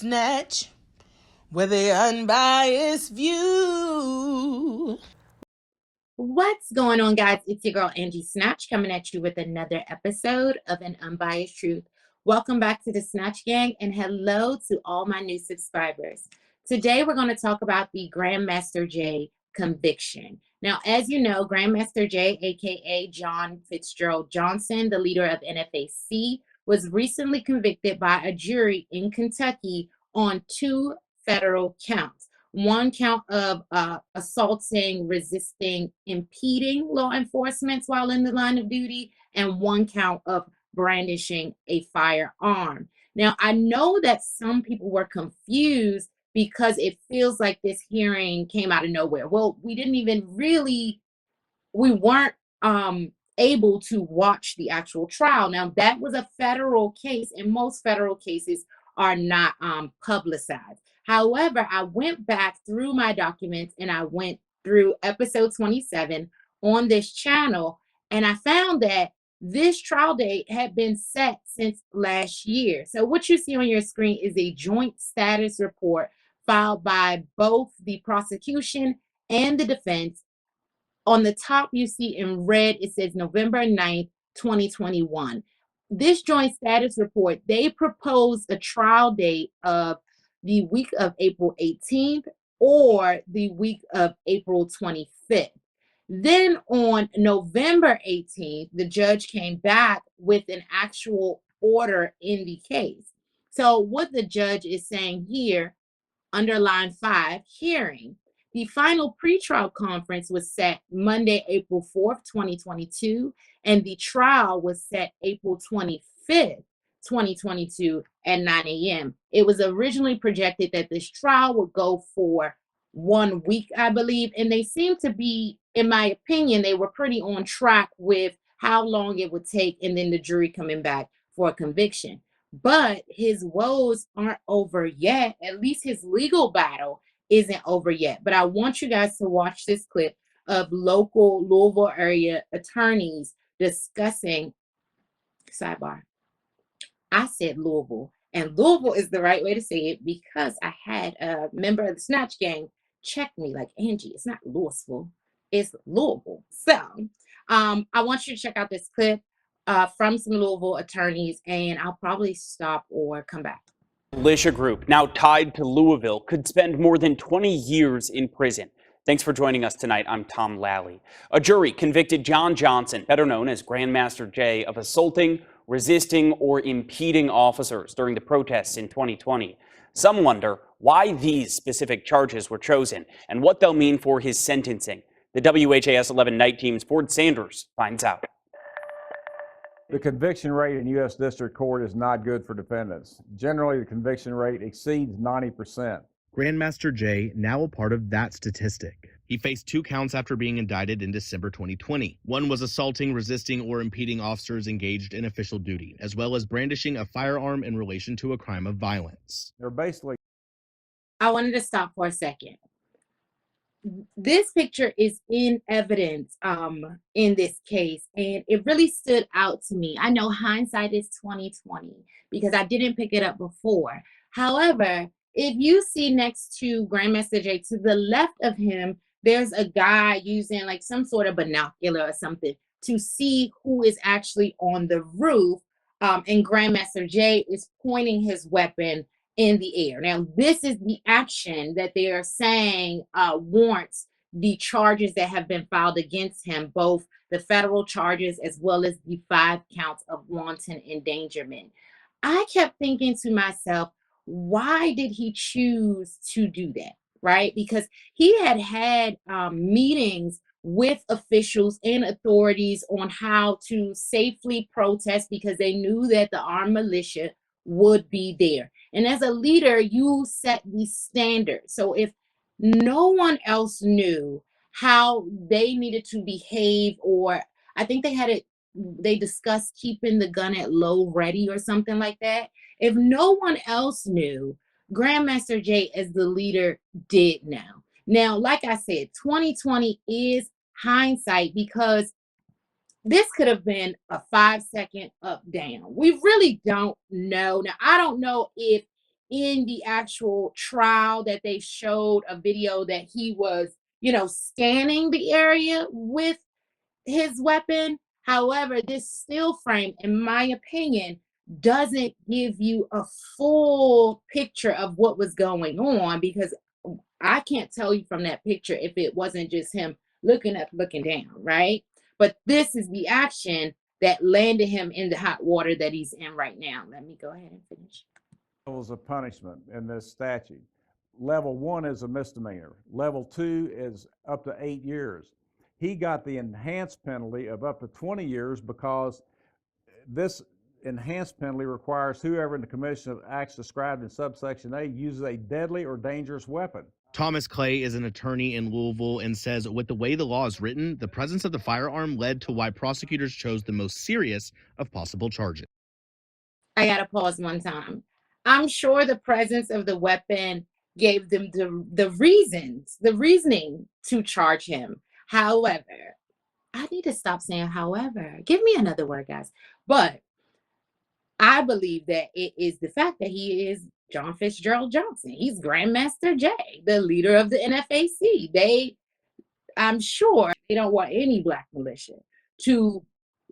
Snatch with the unbiased view. What's going on, guys? It's your girl Angie Snatch coming at you with another episode of An Unbiased Truth. Welcome back to the Snatch Gang, and hello to all my new subscribers. Today, we're going to talk about the Grandmaster Jay conviction. Now, as you know, Grandmaster Jay, aka John Fitzgerald Johnson, the leader of NFAC, was recently convicted by a jury in Kentucky on 2 federal counts. One count of assaulting, resisting, impeding law enforcement while in the line of duty, and one count of brandishing a firearm. Now, I know that some people were confused because it feels like this hearing came out of nowhere. Well, we weren't able to watch the actual trial. Now, that was a federal case, and most federal cases are not publicized. However, I went back through my documents and I went through episode 27 on this channel, and I found that this trial date had been set since last year. So what you see on your screen is a joint status report filed by both the prosecution and the defense. On the top, you see in red, it says November 9th, 2021. This joint status report, they proposed a trial date of the week of April 18th or the week of April 25th. Then on November 18th, the judge came back with an actual order in the case. So what the judge is saying here, under line 5, hearing. The final pretrial conference was set Monday, April 4th, 2022, and the trial was set April 25th, 2022 at 9 a.m. It was originally projected that this trial would go for 1 week, I believe, and they seem to be, in my opinion, they were pretty on track with how long it would take and then the jury coming back for a conviction. But his woes aren't over yet. At least his legal battle isn't over yet. But I want you guys to watch this clip of local Louisville area attorneys discussing, sidebar, I said Louisville, and Louisville is the right way to say it because I had a member of the Snatch Gang check me like, Angie, it's not Louisville, it's Louisville. So I want you to check out this clip from some Louisville attorneys, and I'll probably stop or come back. Militia group, now tied to Louisville, could spend more than 20 years in prison. Thanks for joining us tonight. I'm Tom Lally. A jury convicted John Johnson, better known as Grandmaster Jay, of assaulting, resisting, or impeding officers during the protests in 2020. Some wonder why these specific charges were chosen and what they'll mean for his sentencing. The WHAS 11 night team's Ford Sanders finds out. The conviction rate in U.S. District Court is not good for defendants. Generally, the conviction rate exceeds 90%. Grandmaster Jay, now a part of that statistic. He faced 2 counts after being indicted in December 2020. One was assaulting, resisting, or impeding officers engaged in official duty, as well as brandishing a firearm in relation to a crime of violence. They're basically... I wanted to stop for a second. This picture is in evidence in this case, and it really stood out to me. I know hindsight is 2020 because I didn't pick it up before. However, if you see next to Grandmaster Jay, to the left of him, there's a guy using like some sort of binocular or something to see who is actually on the roof, and Grandmaster Jay is pointing his weapon in the air. Now, this is the action that they are saying warrants the charges that have been filed against him, both the federal charges as well as the 5 counts of wanton endangerment. I kept thinking to myself, why did he choose to do that, right? Because he had meetings with officials and authorities on how to safely protest because they knew that the armed militia would be there. And as a leader, you set the standard. So if no one else knew how they needed to behave, or I think they discussed keeping the gun at low ready or something like that. If no one else knew, Grandmaster Jay as the leader did now. Now, like I said, 2020 is hindsight because this could have been a 5-second up down. We really don't know. Now, I don't know if in the actual trial that they showed a video that he was, scanning the area with his weapon. However, this still frame, in my opinion, doesn't give you a full picture of what was going on, because I can't tell you from that picture if it wasn't just him looking up, looking down, right? But this is the action that landed him in the hot water that he's in right now. Let me go ahead and finish. Levels of punishment in this statute. Level 1 is a misdemeanor. Level 2 is up to 8 years. He got the enhanced penalty of up to 20 years because this enhanced penalty requires whoever in the commission of acts described in subsection A uses a deadly or dangerous weapon. Thomas Clay is an attorney in Louisville and says with the way the law is written, the presence of the firearm led to why prosecutors chose the most serious of possible charges. I gotta pause one time. I'm sure the presence of the weapon gave them the reasoning to charge him. However, I need to stop saying however. Give me another word, guys. But I believe that it is the fact that he is John Fitzgerald Johnson. He's Grandmaster J, the leader of the NFAC. I'm sure they don't want any black militia to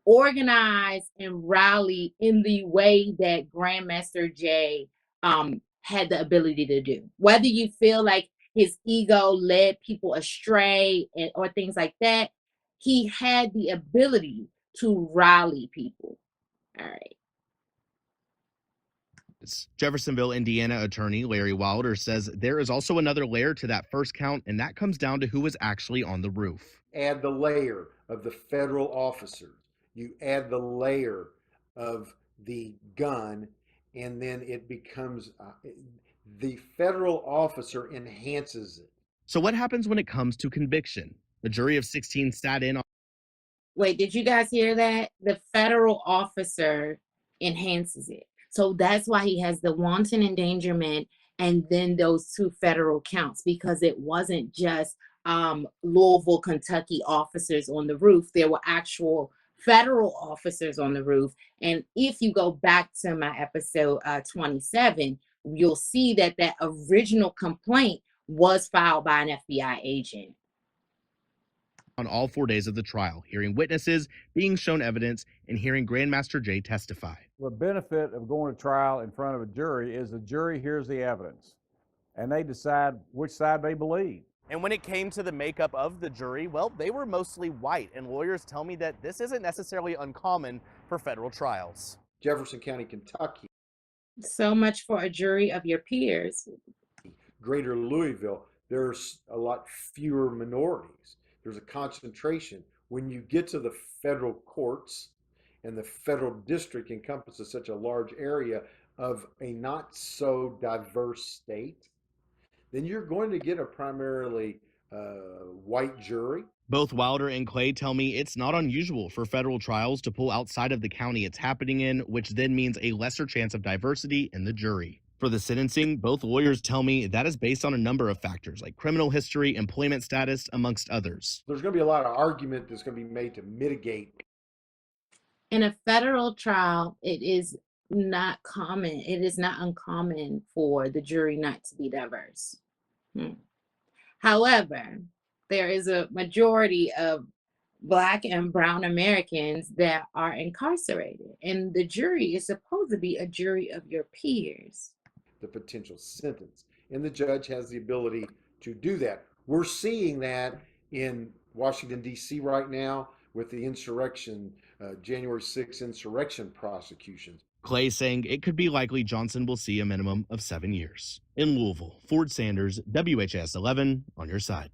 organize and rally in the way that Grandmaster J had the ability to do. Whether you feel like his ego led people astray or things like that, he had the ability to rally people. All right. Jeffersonville, Indiana attorney Larry Wilder says there is also another layer to that first count, and that comes down to who was actually on the roof. Add the layer of the federal officers. You add the layer of the gun, and then it becomes the federal officer enhances it. So what happens when it comes to conviction? The jury of 16 sat in on. Wait, did you guys hear that? The federal officer enhances it. So that's why he has the wanton endangerment and then those 2 federal counts, because it wasn't just Louisville, Kentucky officers on the roof. There were actual federal officers on the roof. And if you go back to my episode 27, you'll see that that original complaint was filed by an FBI agent. On all 4 days of the trial, hearing witnesses, being shown evidence, and hearing Grandmaster J testify. The benefit of going to trial in front of a jury is the jury hears the evidence and they decide which side they believe. And when it came to the makeup of the jury, well, they were mostly white, and lawyers tell me that this isn't necessarily uncommon for federal trials. Jefferson County, Kentucky. So much for a jury of your peers. Greater Louisville, there's a lot fewer minorities. There's a concentration. When you get to the federal courts, and the federal district encompasses such a large area of a not so diverse state, then you're going to get a primarily white jury. Both Wilder and Clay tell me it's not unusual for federal trials to pull outside of the county it's happening in, which then means a lesser chance of diversity in the jury. For the sentencing, both lawyers tell me that is based on a number of factors like criminal history, employment status, amongst others. There's going to be a lot of argument that's going to be made to mitigate. In a federal trial, it is not common. It is not uncommon for the jury not to be diverse. However, there is a majority of Black and brown Americans that are incarcerated, and the jury is supposed to be a jury of your peers. The potential sentence, and the judge has the ability to do that. We're seeing that in Washington, D.C. right now with the insurrection, January 6th insurrection prosecutions. Clay saying it could be likely Johnson will see a minimum of 7 years. In Louisville, Ford Sanders, WHS 11, on your side.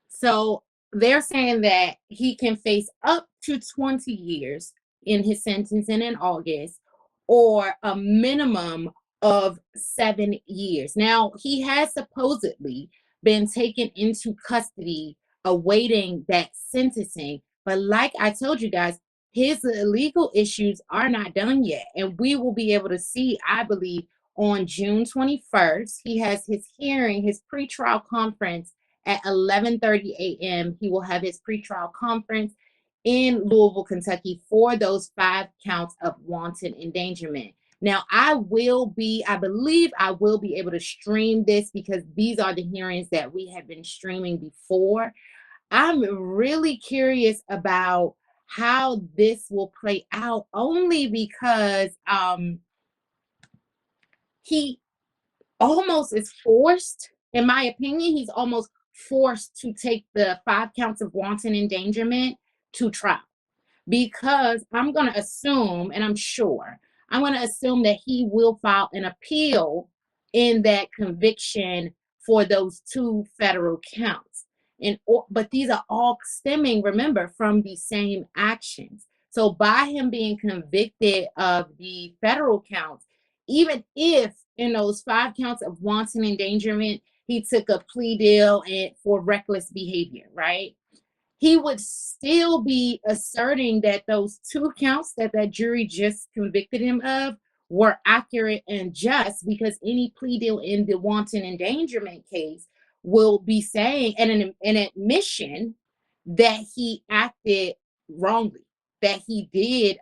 So they're saying that he can face up to 20 years in his sentencing in August, or a minimum of 7 years. Now, he has supposedly been taken into custody awaiting that sentencing. But like I told you guys, his legal issues are not done yet. And we will be able to see, I believe, on June 21st, he has his hearing, his pretrial conference at 11:30 a.m. He will have his pretrial conference in Louisville, Kentucky for those 5 counts of wanton endangerment. Now, I believe I will be able to stream this because these are the hearings that we have been streaming before. I'm really curious about how this will play out, only because he almost is forced, in my opinion, he's almost forced to take the 5 counts of wanton endangerment to trial. Because I'm going to assume, and I'm going to assume that he will file an appeal in that conviction for those 2 federal counts. But these are all stemming, remember, from the same actions. So by him being convicted of the federal counts, even if in those 5 counts of wanton endangerment, he took a plea deal for reckless behavior, right? He would still be asserting that those 2 counts that jury just convicted him of were accurate and just, because any plea deal in the wanton endangerment case will be saying, and an admission that he acted wrongly, that he did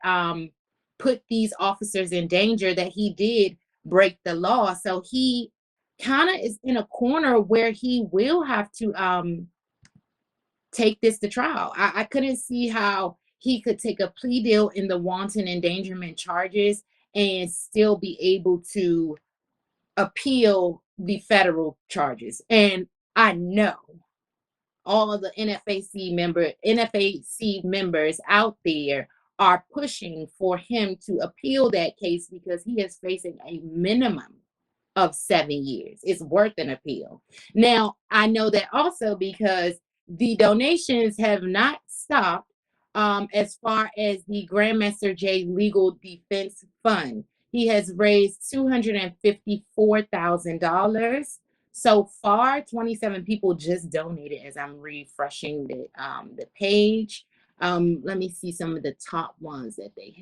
put these officers in danger, that he did break the law. So he kind of is in a corner where he will have to take this to trial. I couldn't see how he could take a plea deal in the wanton endangerment charges and still be able to appeal the federal charges. And I know all of the NFAC members out there are pushing for him to appeal that case because he is facing a minimum of 7 years. It's worth an appeal. Now, I know that also because the donations have not stopped as far as the Grandmaster J Legal Defense Fund. He has raised $254,000. So far, 27 people just donated as I'm refreshing the page. Let me see some of the top ones that they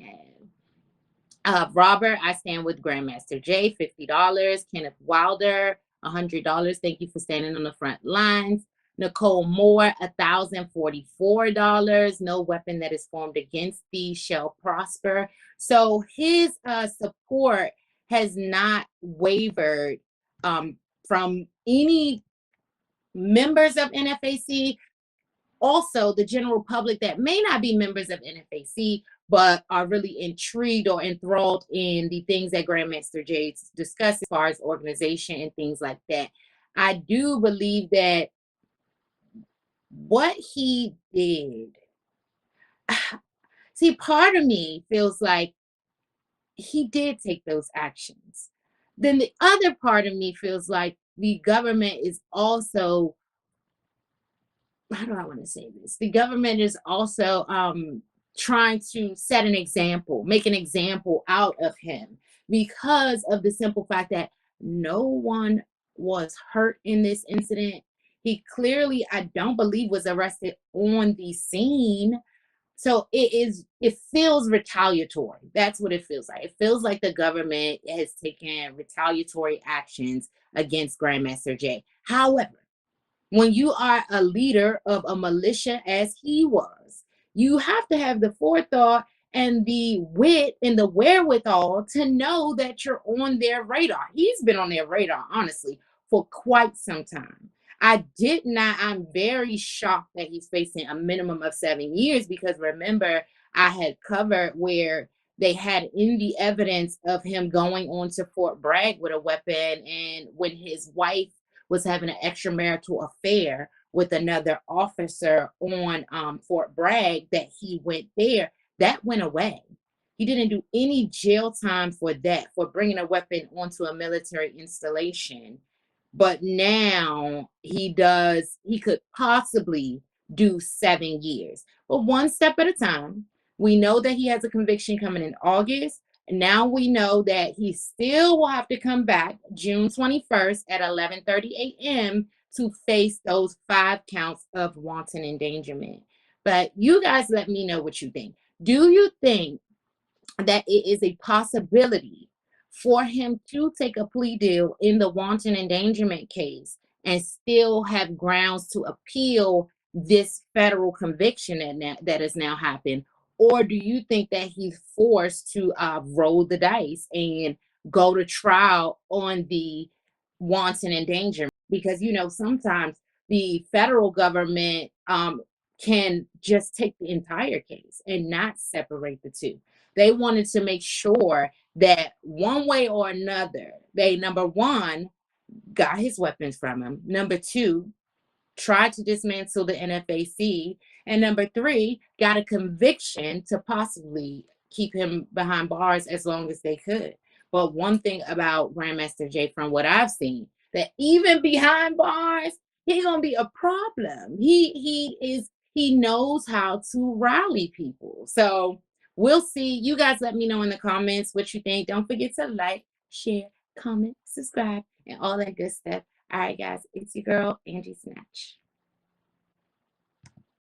have. Robert, I stand with Grandmaster J, $50. Kenneth Wilder, $100. Thank you for standing on the front lines. Nicole Moore, $1,044. No weapon that is formed against thee shall prosper. So his support has not wavered from any members of NFAC. Also, the general public that may not be members of NFAC, but are really intrigued or enthralled in the things that Grandmaster J discussed as far as organization and things like that. I do believe that what he did, see, part of me feels like he did take those actions. Then the other part of me feels like the government is also, how do I want to say this? The government is also trying to set an example, make an example out of him because of the simple fact that no one was hurt in this incident. He clearly, I don't believe, was arrested on the scene. So it feels retaliatory. That's what it feels like. It feels like the government has taken retaliatory actions against Grandmaster J. However, when you are a leader of a militia as he was, you have to have the forethought and the wit and the wherewithal to know that you're on their radar. He's been on their radar, honestly, for quite some time. I'm very shocked that he's facing a minimum of 7 years because remember, I had covered where they had in the evidence of him going on to Fort Bragg with a weapon, and when his wife was having an extramarital affair with another officer on Fort Bragg, that he went there, that went away. He didn't do any jail time for that, for bringing a weapon onto a military installation. But now he could possibly do 7 years. But one step at a time. We know that he has a conviction coming in August. And now we know that he still will have to come back June 21st at 11:30 a.m. to face those 5 counts of wanton endangerment. But you guys let me know what you think. Do you think that it is a possibility for him to take a plea deal in the wanton endangerment case and still have grounds to appeal this federal conviction that has now happened? Or do you think that he's forced to roll the dice and go to trial on the wanton endangerment? Because, you know, sometimes the federal government can just take the entire case and not separate the two. They wanted to make sure that one way or another, they, number one, got his weapons from him. Number two, tried to dismantle the NFAC. And number three, got a conviction to possibly keep him behind bars as long as they could. But one thing about Grandmaster Jay, from what I've seen, that even behind bars, he's gonna be a problem. He knows how to rally people. So we'll see. You guys let me know in the comments what you think. Don't forget to like, share, comment, subscribe, and all that good stuff. All right, guys, it's your girl, Angie Snatch.